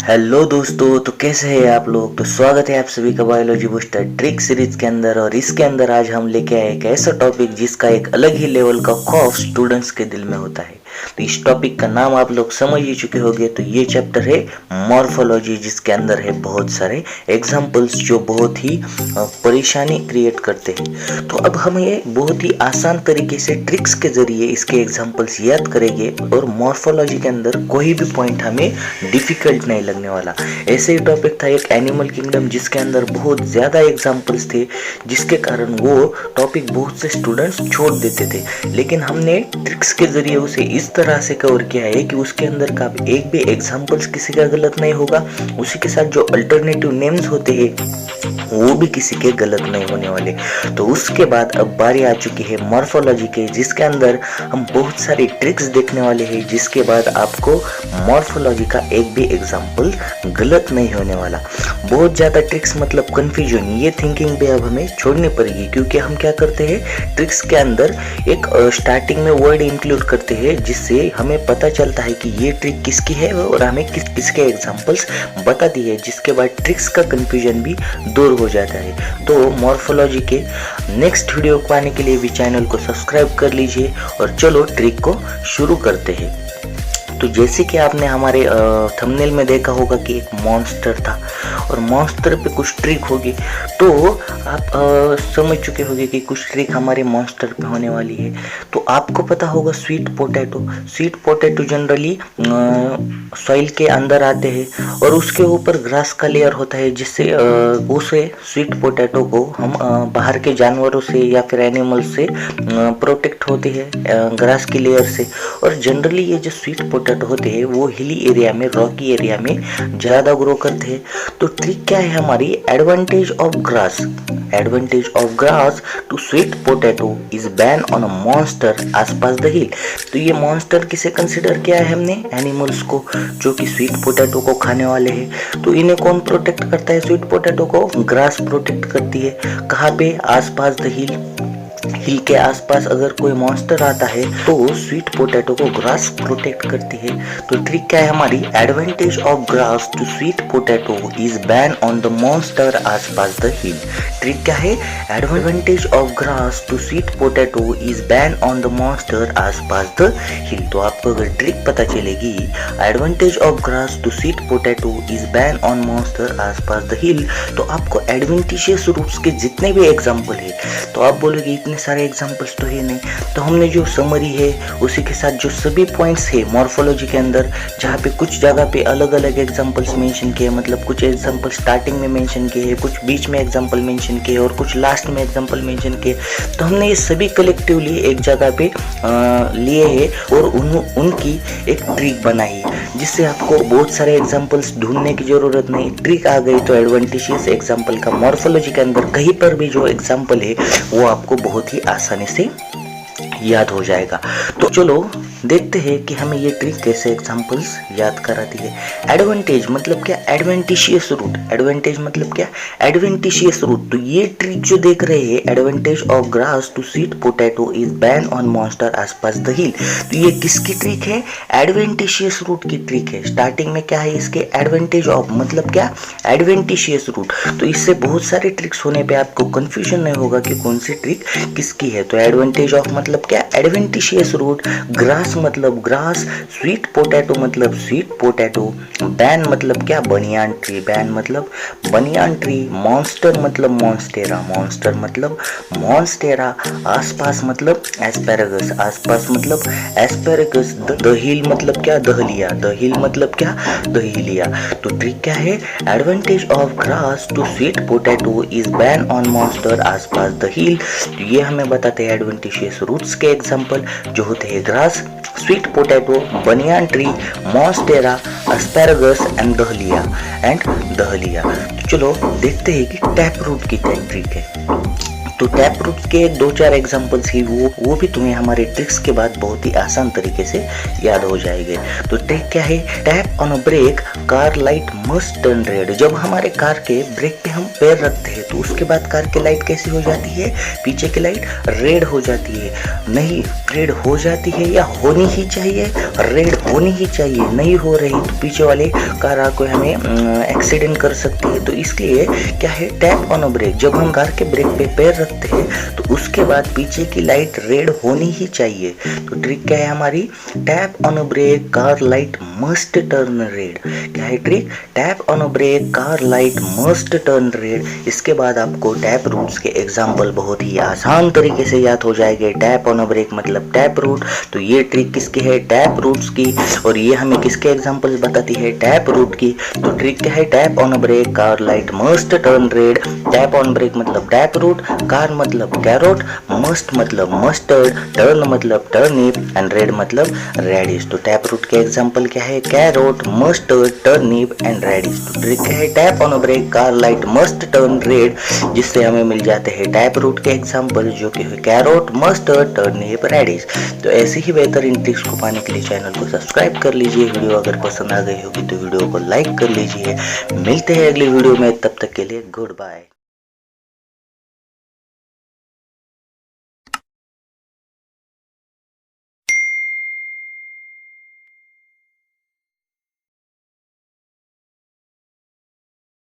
Hello दोस्तों, तो कैसे हैं आप लोग। तो स्वागत है आप सभी का बायोलॉजी बूस्टर ट्रिक सीरीज के अंदर। और इसके अंदर आज हम लेके आए एक ऐसा टॉपिक जिसका एक अलग ही लेवल का खौफ स्टूडेंट्स के दिल में होता है। तो इस टॉपिक का नाम आप लोग समझ ही चुके होंगे। तो ये चैप्टर है मॉर्फोलॉजी, जिसके अंदर है बहुत सारे एग्जाम्पल्स जो बहुत ही परेशानी क्रिएट करते हैं। तो अब हम ये बहुत ही आसान तरीके से ट्रिक्स के जरिए इसके एग्जाम्पल्स याद करेंगे और मॉर्फोलॉजी के अंदर कोई भी पॉइंट हमें डिफिकल्ट नहीं लगने वाला। ऐसे ही टॉपिक था एक एनिमल किंगडम, जिसके अंदर बहुत ज़्यादा एग्जाम्पल्स थे, जिसके कारण वो टॉपिक बहुत से स्टूडेंट्स छोड़ देते थे। लेकिन हमने ट्रिक्स के जरिए उसे इस तरह से कवर किया है कि उसके अंदर का एक भी एग्जाम्पल्स किसी का गलत नहीं होगा। उसी के साथ जो अल्टरनेटिव नेम्स होते हैं वो भी किसी के गलत नहीं होने वाले। तो उसके बाद अब बारी आ चुकी है मॉर्फोलॉजी के, जिसके अंदर हम बहुत सारी ट्रिक्स देखने वाले हैं, जिसके बाद आपको मॉर्फोलॉजी का एक भी एग्जाम्पल गलत नहीं होने वाला। बहुत ज़्यादा ट्रिक्स मतलब कंफ्यूजन, ये थिंकिंग भी अब हमें छोड़नी पड़ेगी, क्योंकि हम क्या करते हैं ट्रिक्स के अंदर एक स्टार्टिंग में वर्ड इंक्लूड करते हैं, जिससे हमें पता चलता है कि ये ट्रिक किसकी है और हमें किसके एग्जाम्पल्स बता दी है, जिसके बाद ट्रिक्स का कंफ्यूजन भी दूर हो जाता है। तो मॉर्फोलॉजी के नेक्स्ट वीडियो को आने के लिए भी चैनल को सब्सक्राइब कर लीजिए और चलो ट्रिक को शुरू करते हैं। तो जैसे कि आपने हमारे थंबनेल में देखा होगा कि एक मॉन्स्टर था और मॉन्स्टर पे कुछ ट्रिक होगी, तो आप समझ चुके होंगे कि कुछ ट्रिक हमारे मॉन्स्टर पे होने वाली है। तो आपको पता होगा स्वीट पोटैटो जनरली सॉइल के अंदर आते हैं और उसके ऊपर ग्रास का लेयर होता है, जिससे उसे स्वीट पोटैटो को हम बाहर के जानवरों से या फिर एनिमल से प्रोटेक्ट होती है ग्रास की लेयर से। और जनरली ये जो स्वीट पोटैटो होते हैं वो हिली एरिया में, रॉकी एरिया में ज़्यादा ग्रो करते हैं। तो ट्रिक क्या है हमारी, advantage of grass to sweet potato is ban on a monster आसपास द हिल। तो ये मॉन्स्टर किसे कंसिडर किया है हमने, एनिमल्स को, जो कि स्वीट पोटैटो को खाने वाले हैं। तो इन्हें कौन प्रोटेक्ट करता है, स्वीट पोटैटो को ग्रास प्रोटेक्ट करती है। कहाँ पे, आसपास द हिल के आसपास अगर कोई मॉन्स्टर आता है तो स्वीट पोटैटो को ग्रास प्रोटेक्ट करती है। तो ट्रिक क्या है हमारी, advantage of grass to sweet potato is ban on the monster आसपास द हिल। ट्रिक क्या है, advantage of grass to sweet potato is ban on the monster आसपास द हिल। तो आपको अगर ट्रिक पता चलेगी, advantage of grass to sweet potato is ban on monster आसपास द हिल, तो आपको एडवेंटिशियस रूट्स के जितने भी एग्जाम्पल है, तो आप बोलोगे इतने सारे एग्जाम्पल्स तो है नहीं। तो हमने जो समरी है उसी के साथ जो सभी पॉइंट्स है मॉर्फोलॉजी के अंदर, जहाँ पे कुछ जगह पे अलग अलग एग्जाम्पल्स मेंशन किए, मतलब कुछ एग्जाम्पल स्टार्टिंग में मेंशन किए हैं, कुछ बीच में एग्जाम्पल मेंशन किए और कुछ लास्ट में एग्जाम्पल मेंशन किए। तो हमने ये सभी कलेक्टिवली एक जगह पे लिए हैं और उनकी एक ट्रिक बनाई, जिससे आपको बहुत सारे एग्जाम्पल्स ढूंढने की जरूरत नहीं। ट्रिक आ गई तो एडवांटेशियस एग्जाम्पल का मॉर्फोलॉजी के अंदर कहीं पर भी जो एग्जाम्पल है वो आपको बहुत ही आसानी से याद हो जाएगा। तो चलो देखते हैं कि हमें ये ट्रिक कैसे एग्जाम्पल्स याद कराती है। एडवांटेज मतलब क्या, एडवेंटिशियस रूट। एडवांटेज मतलब क्या, एडवेंटिशियस रूट। तो ये ट्रिक जो देख रहे हैं, advantage of grass to sweet potato is ban on monster आसपास द हिल, तो ये किसकी ट्रिक है, एडवेंटिशियस रूट की ट्रिक है। स्टार्टिंग में क्या है इसके, एडवांटेज ऑफ मतलब क्या, एडवेंटिशियस रूट। तो इससे बहुत सारे ट्रिक्स होने पे आपको कंफ्यूजन नहीं होगा कि कौन सी ट्रिक किसकी है। तो एडवांटेज ऑफ मतलब क्या, एडवेंटिशियस रूट। ग्रास मतलब ग्रास, स्वीट पोटैटो मतलब स्वीट पोटैटो, बैन मतलब क्या, बनियान ट्री, बैन मतलब बनियान ट्री। मॉन्स्टर मतलब मॉन्स्टेरा, मॉन्स्टर मतलब मॉन्स्टेरा। आसपास मतलब एस्पेरागस, आसपास मतलब एस्पेरागस। द हिल मतलब क्या, दहलिया, द हिल मतलब क्या, दहलिया। तो ट्रिक क्या है, advantage of grass to sweet potato is ban on monster आसपास द हिल। तो ये हमें बताते हैं एडवेंटिशियस रूट्स के एग्जाम्पल, जो होते हैं grass, sweet potato, banyan tree, monstera, asparagus and dahlia. तो चलो देखते हैं कि टैप रूट की क्या ट्रिक है। तो टैप रूट्स के 2-4 एग्जांपल्स ही वो भी तुम्हें हमारे ट्रिक्स के बाद बहुत ही आसान तरीके से याद हो जाएंगे। तो ट्रिक क्या है, tap on a brake car light must turn red. जब हमारे कार के ब्रेक पे हम पैर रखते हैं तो उसके बाद कार की लाइट कैसी हो जाती है, पीछे की लाइट रेड हो जाती है। नहीं, रेड हो जाती है या होनी ही चाहिए, रेड होनी ही चाहिए, नहीं हो रही तो पीछे वाले कार आके हमें एक्सीडेंट कर सकती है। तो इसलिए क्या है, टैप ऑन अ ब्रेक, जब हम कार के ब्रेक पे पैर रखते हैं तो उसके बाद पीछे की लाइट रेड होनी ही चाहिए। तो ट्रिक क्या है हमारी, tap on a brake car light must turn red. क्या है trick, tap on a brake car light must turn red. इसके बाद आपको टैप रूट्स के एग्जाम्पल बहुत ही आसान तरीके से याद हो जाएंगे। टैप ऑन अ ब्रेक मतलब टैप रूट, तो ये ट्रिक किसकी है, टैप रूट्स की, और ये हमें किसके एग्जाम्पल बताती है, टैप रूट की। तो ट्रिक क्या है, tap on a brake car light must turn red. Tap on brake मतलब टैप रूट, कार मतलब कैरोट, मस्ट मतलब मस्टर्ड, टर्न मतलब टर्निप एंड रेड मतलब रेडिश। तो टैप रूट के एग्जाम्पल क्या है, carrot, mustard, turnip and radish. तो ट्रिक क्या है, tap on a brake car light must turn red, जिससे हमें मिल जाते हैं टैप रूट के एग्जाम्पल जो कि है कैरोट, मस्टर्ड, टर्निप, रेडिश। तो ऐसे ही बेहतरीन ट्रिक्स को पाने के लिए चैनल को सब्सक्राइब कर लीजिए। वीडियो अगर पसंद आ गई होगी तो वीडियो को लाइक कर लीजिए। मिलते हैं अगली वीडियो में, तब तक के लिए गुड बाय।